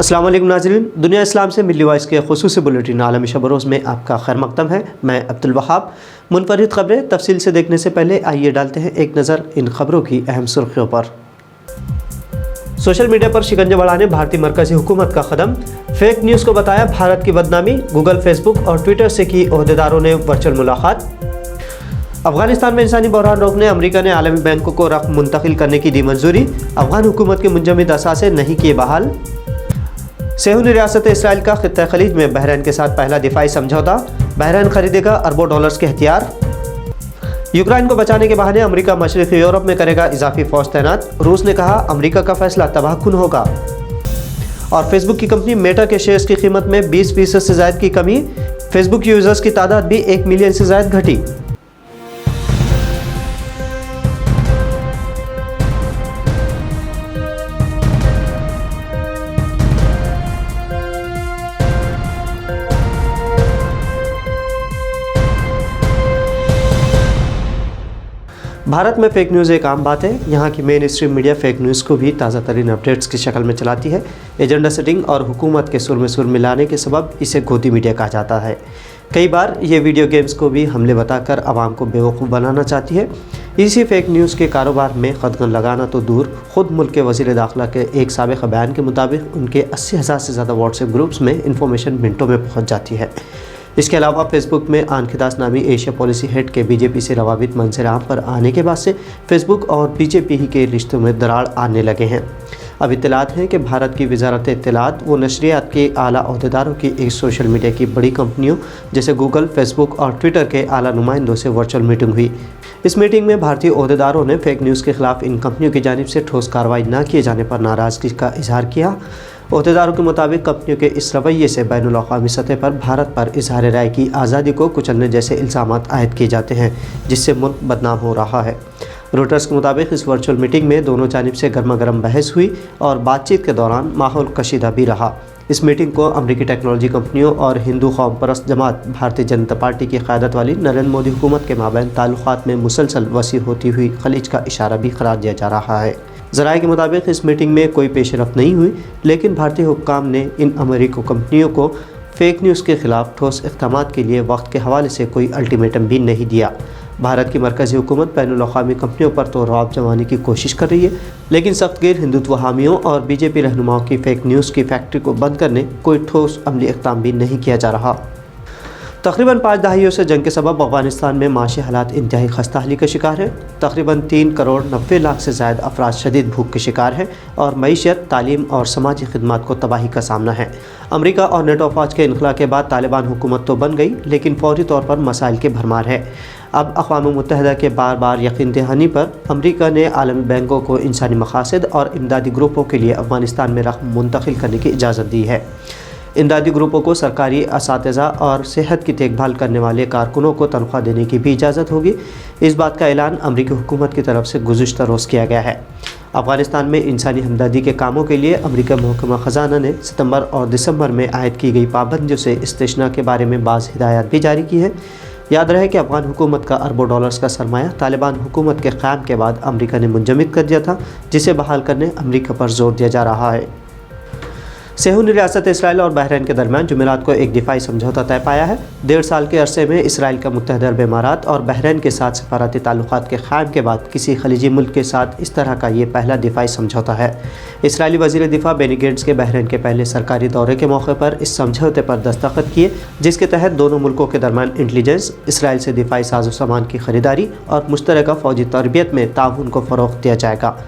अस्सलाम वालेकुम नाज़रीन, दुनिया इस्लाम से मिली वॉइस के खुसूसी बुलेटिन आलमी शब रोज़ में आपका खैर मक़दम है। मैं अब्दुल वहाब। मुनफरिद ख़बरें तफसील से देखने से पहले आइए डालते हैं एक नज़र इन खबरों की अहम सुर्खियों पर। सोशल मीडिया पर शिकंजा बढ़ाने भारतीय मरकज़ी हुकूमत का कदम, फेक न्यूज़ को बताया भारत की बदनामी, गूगल, फेसबुक और ट्विटर से की ओहदेदारों ने वर्चुअल मुलाकात। अफगानिस्तान में इंसानी बहरान रोकने अमेरिका ने आलमी बैंकों को रकम मुंतकिल करने की दी मंजूरी, अफगान हुकूमत के मुंजमद असासे नहीं किए बहाल। सेहूनी रियासत इसराइल का खित्ता खलीज में बहरीन के साथ पहला दिफाई समझौता, बहरीन खरीदेगा अरबों डॉलर्स के हथियार। यूक्रेन को बचाने के बहाने अमेरिका मशरक़ी यूरोप में करेगा इजाफी फौज तैनात, रूस ने कहा अमेरिका का फैसला तबाहकुन होगा। और फेसबुक की कंपनी मेटा के शेयर्स की कीमत में 20% से ज़ायद की कमी, फेसबुक यूज़र्स की तादाद भी 1 मिलियन से ज़ायद घटी। भारत में फेक न्यूज़ एक आम बात है। यहाँ की main stream media fake news को भी ताज़ा तरीन अपडेट्स की शक्ल में चलाती है। एजेंडा सेटिंग और हुकूमत के सुर में सुर मिलाने के सबब इसे गोदी मीडिया कहा जाता है। कई बार ये वीडियो गेम्स को भी हमले बताकर आवाम को बेवकूफ़ बनाना चाहती है। इसी फेक न्यूज़ के कारोबार में कदगन लगाना तो दूर, ख़ुद मुल्क के वज़ीर दाखिला के एक साबिक़ बयान के मुताबिक उनके 80,000 से ज़्यादा व्हाट्सएप ग्रुप्स में इंफॉर्मेशन मिनटों में पहुँच जाती है। इसके अलावा फेसबुक में आनखिदास नामी एशिया पॉलिसी हेड के बीजेपी से रवाबित मंजर आम पर आने के बाद से फेसबुक और बीजेपी ही के रिश्तों में दरार आने लगे हैं। अब इत्तलात हैं कि भारत की वजारत इत्तलात व नशरियात के आला अहदेदारों की एक सोशल मीडिया की बड़ी कंपनियों जैसे गूगल, फेसबुक और ट्विटर के आला नुमाइंदों से वर्चुअल मीटिंग हुई। इस मीटिंग में भारतीय अहदेदारों ने फेक न्यूज़ के खिलाफ इन कंपनियों की जानिब से ठोस कार्रवाई न किए जाने पर नाराज़गी का इजहार किया। अहदेदारों के मुताबिक कंपनियों के इस रवैये से बैनुल अक़वामी सतह पर भारत पर इजहार राय की आज़ादी को कुचलने जैसे इल्ज़ामात आयद किए जाते हैं, जिससे मुल्क बदनाम हो रहा है। रोटर्स के मुताबिक इस वर्चुअल मीटिंग में दोनों जानिब से गर्मा गर्म बहस हुई और बातचीत के दौरान माहौल कशीदा भी रहा। इस मीटिंग को अमरीकी टेक्नोलॉजी कंपनियों और हिंदू कौम परस्त जमात भारतीय जनता पार्टी की क़यादत वाली नरेंद्र मोदी हुकूमत के माबैन ताल्लुकात में मुसलसल वसी होती हुई खलीज का इशारा भी करार दिया जा रहा है। ज़राए के मुताबिक इस मीटिंग में कोई पेशरफ़्त नहीं हुई, लेकिन भारतीय हुक्काम ने इन अमेरिकी कंपनियों को फेक न्यूज़ के ख़िलाफ़ ठोस इक़दामात के लिए वक्त के हवाले से कोई अल्टीमेटम भी नहीं दिया। भारत की मरकज़ी हुकूमत बैनुल अक़वामी कंपनियों पर तो रौब जमाने की कोशिश कर रही है, लेकिन सख्तगीर हिंदुत्व हामियों और बीजेपी रहनुमाओं की फेक न्यूज़ की फैक्ट्री को बंद करने कोई ठोस अमली इक़दाम भी नहीं किया जा रहा। तकरीबन 5 दहाइयों से जंग के सबब अफ़गानिस्तान में माशी हालात इंतहाई खस्ताहाली का शिकार है। तकरीबन 3 करोड़ 90 लाख से ज़ायद अफराद शदीद भूख के शिकार हैं और मईशत, तालीम और समाजी खिदमात को तबाही का सामना है। अमेरिका और नेटो फ़ौज के इनखला के बाद तालिबान हुकूमत तो बन गई, लेकिन फौरी तौर पर मसाइल की भरमार है। अब अक़वाम मुत्तहिदा के बार बार यकीन दहानी पर अमेरिका ने आलमी बैंकों को इंसानी मकासद और इमदादी ग्रुपों के लिए अफ़गानिस्तान में रकम मुंतकिल करने की इजाज़त दी है। इमदादी ग्रुपों को सरकारी असातिज़ा और सेहत की देखभाल करने वाले कारकुनों को तनख्वाह देने की भी इजाज़त होगी। इस बात का ऐलान अमरीकी हुकूमत की तरफ से गुज़िश्ता रोज़ किया गया है। अफ़गानिस्तान में इंसानी हमदर्दी के कामों के लिए अमरीका महकमा ख़जाना ने सितंबर और दिसंबर में आयद की गई पाबंदियों से इस्तिस्ना के बारे में बाज़ हिदायत भी जारी की है। याद रहे कि अफ़गान हुकूमत का अरबों डॉलर्स का सरमाया तालिबान हुकूमत के क़याम के बाद अमरीका ने मुंजमद कर दिया था, जिसे बहाल करने अमरीका पर जोर दिया जा रहा है। सेहूनी रियासत इसराइल और बहरीन के दरमियान जुमेरात को एक दिफाई समझौता तय पाया है। 1.5 साल के अरसे में इसराइल का मुत्तहिदा अरब इमारात और बहरीन के साथ सफारती ताल्लुकात के क़याम के बाद किसी खलीजी मुल्क के साथ इस तरह का ये पहला दिफाई समझौता है। इसराइली वज़ीर दिफा बेनी गेट्स के बहरीन के पहले सरकारी दौरे के मौके पर इस समझौते पर दस्तखत किए, जिसके तहत दोनों मुल्कों के दरमियान इंटेलिजेंस, इसराइल से दिफाई साजो सामान की खरीदारी और मुश्तरका फ़ौजी तरबियत में ताउन को फ़रोग़ दिया जाएगा।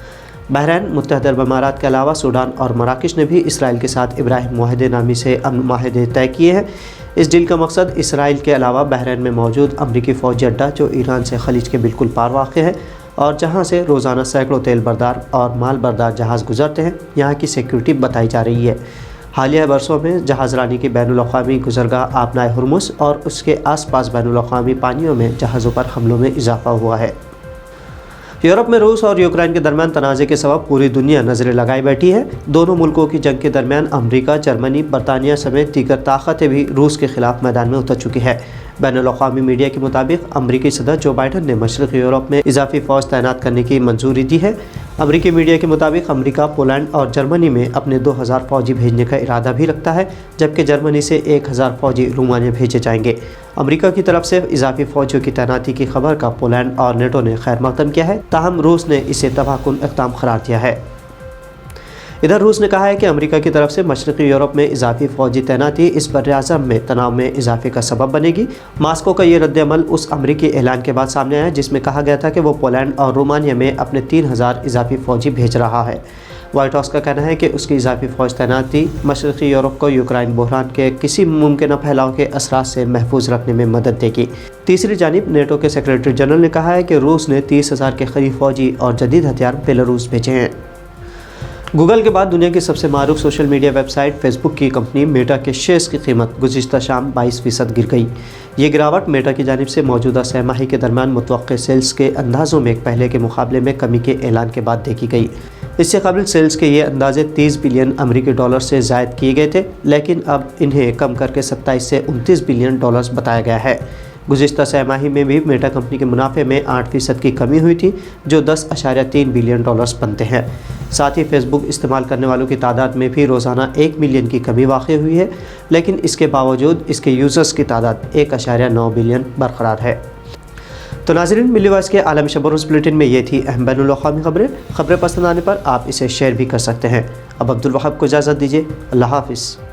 बहरीन, मुत्तहिदा अरब इमारात के अलावा सूडान और मराकश ने भी इसराइल के साथ इब्राहिम मुआहदे नामी से अमन माहदे तय किए हैं। इस डील का मकसद इसराइल के अलावा बहरीन में मौजूद अमरीकी फ़ौजी अड्डा, जो ईरान से खलीज के बिल्कुल पार वाक़ है और जहां से रोज़ाना सैकड़ों तेल बरदार और माल बरदार जहाज़ गुजरते हैं, यहाँ की सिक्योरिटी बताई जा रही है। हालिया बरसों में जहाज़ रानी की बैनुल अक़वामी गुज़रगाह आबनाए हुर्मुज़ और उसके आस पास बैनुल अक़वामी पानियों में जहाज़ों पर हमलों में इजाफ़ा हुआ है। यूरोप में रूस और यूक्रेन के दरमियान तनाज़े के सबब पूरी दुनिया नज़रें लगाए बैठी है। दोनों मुल्कों की जंग के दरमियान अमरीका, जर्मनी, बरतानिया समेत दीगर ताकतें भी रूस के ख़िलाफ़ मैदान में उतर चुकी है। बैनुल-अक़वामी मीडिया के मुताबिक अमरीकी सदर जो बाइडन ने मशरक़ी यूरोप में इजाफी फ़ौज तैनात करने की मंजूरी दी है अमरीकी मीडिया के मुताबिक अमेरिका पोलैंड और जर्मनी में अपने 2000 फौजी भेजने का इरादा भी रखता है, जबकि जर्मनी से 1000 फौजी रोमानिया भेजे जाएंगे। अमेरिका की तरफ से इजाफी फौजियों की तैनाती की खबर का पोलैंड और नेटो ने खैर मकदम किया है, ताहम रूस ने इसे तबाहकुन इक़दाम करार दिया है। इधर रूस ने कहा है कि अमेरिका की तरफ से मशरक़ी यूरोप में इजाफी फौजी तैनाती इस बर्र-ए-आज़म में तनाव में इजाफे का सबब बनेगी। मास्को का ये रद्द-ए-अमल उस अमरीकी ऐलान के बाद सामने आया जिसमें कहा गया था कि वो पोलैंड और रोमानिया में अपने 3000 इजाफी फौजी भेज रहा है। व्हाइट हाउस का कहना है कि उसकी इजाफी फ़ौज तैनाती मशरक़ी यूरोप को यूक्रेन बहरान के किसी मुमकिन फैलाव के असरात से महफूज रखने में मदद देगी। तीसरी जानिब नेटो के सेक्रेटरी जनरल ने कहा है कि रूस ने 30,000 के करीब फौजी और जदीद हथियार बेलारूस भेजे हैं। गूगल के बाद दुनिया की सबसे मारूफ सोशल मीडिया वेबसाइट फेसबुक की कंपनी मेटा के शेयर्स की कीमत गुज़िश्ता शाम 22% गिर गई। ये गिरावट मेटा की जानिब से मौजूदा सहमाही के दरमियान मुतवक्के सेल्स के अंदाज़ों में पहले के मुकाबले में कमी के ऐलान के बाद देखी गई। इससे कबल सेल्स के ये अंदाजे 30 बिलियन अमरीकी डॉलर से ज़ायद किए गए थे, लेकिन अब इन्हें कम करके 27 से 29 बिलियन डॉलर्स बताया गया है। गुज़िश्ता सहमाही में भी मेटा कंपनी के मुनाफे में 8% की कमी हुई थी, जो 10.3 बिलियन डॉलर्स बनते हैं। साथ ही फेसबुक इस्तेमाल करने वालों की तादाद में भी रोज़ाना 1 मिलियन की कमी वाक़ई हुई है, लेकिन इसके बावजूद इसके यूज़र्स की तादाद 1.9 बिलियन बरकरार है। तो नाज़रीन, मिली वॉइस के आलमी शब रोज़ बुलेटिन में ये थी अहम बैनुल-अक़वामी खबरें पसंद आने पर आप इसे शेयर भी कर सकते हैं। अब अब्दुल वहाब को इजाज़त दीजिए। अल्लाह हाफ़िज़।